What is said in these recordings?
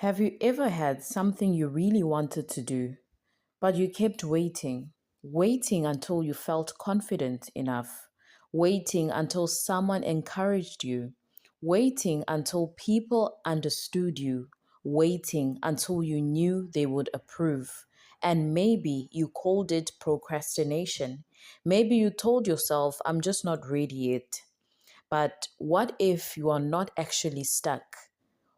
Have you ever had something you really wanted to do, but you kept waiting until you felt confident enough, waiting until someone encouraged you, waiting until people understood you, waiting until you knew they would approve? And maybe you called it procrastination. Maybe you told yourself, I'm just not ready yet. But what if you are not actually stuck?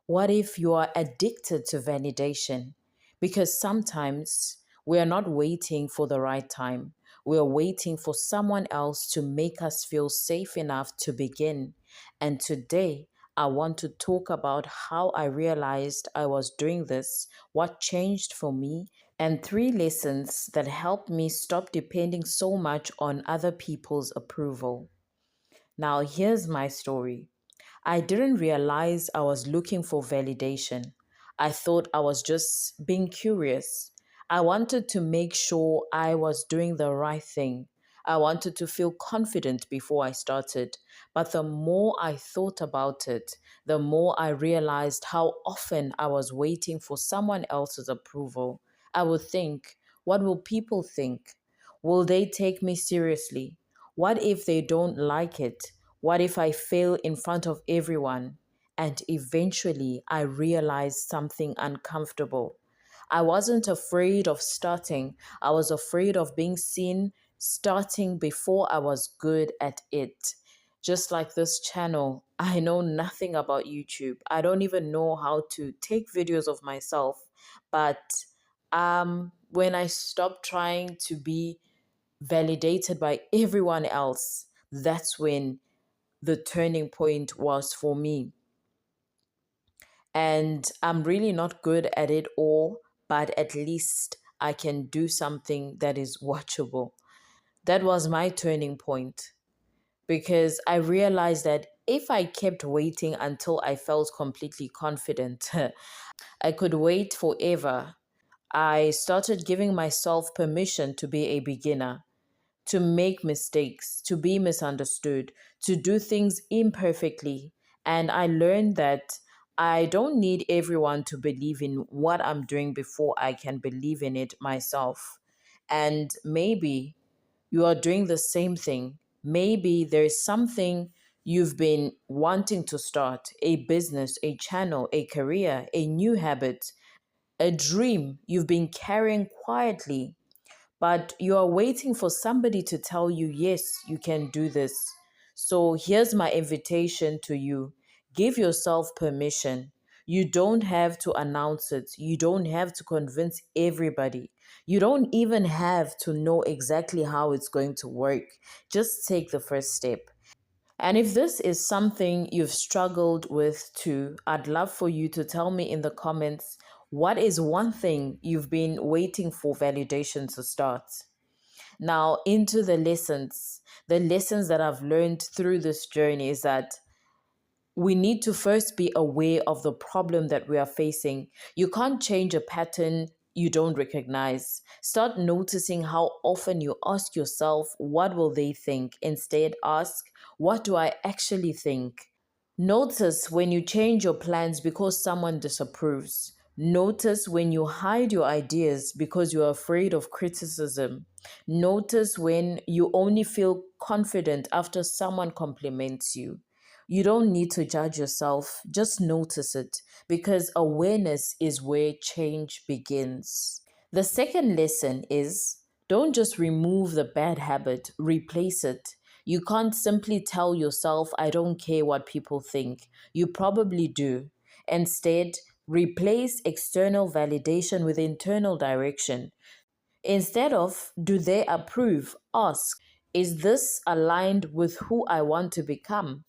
What if you are addicted to validation? Because sometimes we are not waiting for the right time. We are waiting for someone else to make us feel safe enough to begin. And today, I want to talk about how I realized I was doing this, what changed for me, and three lessons that helped me stop depending so much on other people's approval. Now, here's my story. I didn't realize I was looking for validation. I thought I was just being curious. I wanted to make sure I was doing the right thing. I wanted to feel confident before I started. But the more I thought about it, the more I realized how often I was waiting for someone else's approval. I would think, what will people think? Will they take me seriously? What if they don't like it? What if I fail in front of everyone? And eventually I realized something uncomfortable. I wasn't afraid of starting, I was afraid of being seen starting before I was good at it. Just like this channel, I know nothing about YouTube. I don't even know how to take videos of myself. But when I stopped trying to be validated by everyone else, that's when the turning point was for me. And I'm really not good at it all, but at least I can do something that is watchable. That was my turning point because I realized that if I kept waiting until I felt completely confident, I could wait forever. I started giving myself permission to be a beginner, to make mistakes, to be misunderstood, to do things imperfectly. And I learned that I don't need everyone to believe in what I'm doing before I can believe in it myself. And maybe you are doing the same thing. Maybe there's something you've been wanting to start, a business, a channel, a career, a new habit, a dream you've been carrying quietly, but you are waiting for somebody to tell you, yes, you can do this. So here's my invitation to you: give yourself permission. You don't have to announce it, you don't have to convince everybody, you don't even have to know exactly how it's going to work. Just take the first step. And if this is something you've struggled with too, I'd love for you to tell me in the comments, what is one thing you've been waiting for validation to start? Now, into the lessons. The lessons that I've learned through this journey is that we need to first be aware of the problem that we are facing. You can't change a pattern you don't recognize. Start noticing how often you ask yourself, what will they think? Instead, ask, what do I actually think? Notice when you change your plans because someone disapproves. Notice when you hide your ideas because you're afraid of criticism. Notice when you only feel confident after someone compliments you. You don't need to judge yourself, just notice it because awareness is where change begins. The second lesson is don't just remove the bad habit, replace it. You can't simply tell yourself, I don't care what people think. You probably do. Instead, replace external validation with internal direction. Instead of, do they approve? Ask, is this aligned with who I want to become?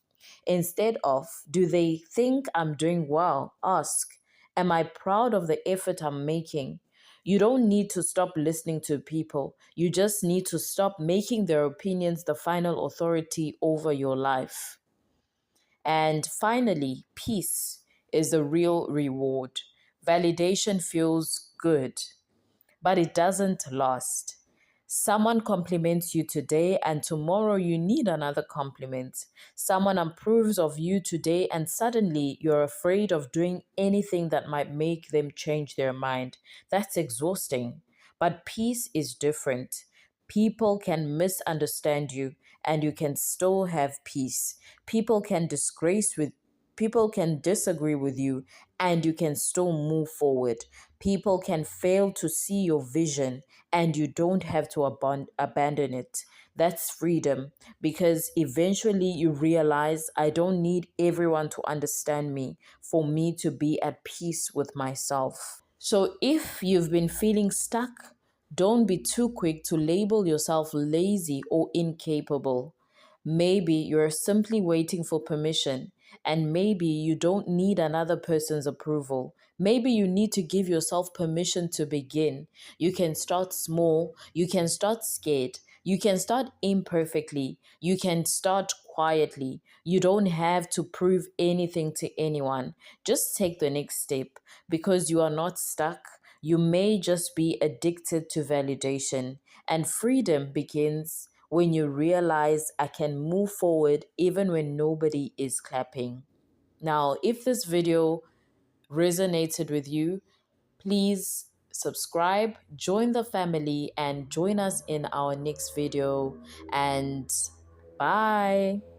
Instead of, do they think I'm doing well? Ask, am I proud of the effort I'm making? You don't need to stop listening to people. You just need to stop making their opinions the final authority over your life. And finally, peace is the real reward. Validation feels good, but it doesn't last. Someone compliments you today, and tomorrow you need another compliment. Someone approves of you today, and suddenly you're afraid of doing anything that might make them change their mind. That's exhausting. But peace is different. People can misunderstand you, and you can still have peace. People can disgrace with People can disagree with you, and you can still move forward. People can fail to see your vision, and you don't have to abandon it. That's freedom, because eventually you realize I don't need everyone to understand me for me to be at peace with myself. So if you've been feeling stuck, don't be too quick to label yourself lazy or incapable. Maybe you're simply waiting for permission, and maybe you don't need another person's approval. Maybe you need to give yourself permission to begin. You can start small, you can start scared, you can start imperfectly, you can start quietly. You don't have to prove anything to anyone. Just take the next step, because you are not stuck. You may just be addicted to validation, and freedom begins when you realize I can move forward even when nobody is clapping. Now, if this video resonated with you, please subscribe, join the family, and join us in our next video. And bye.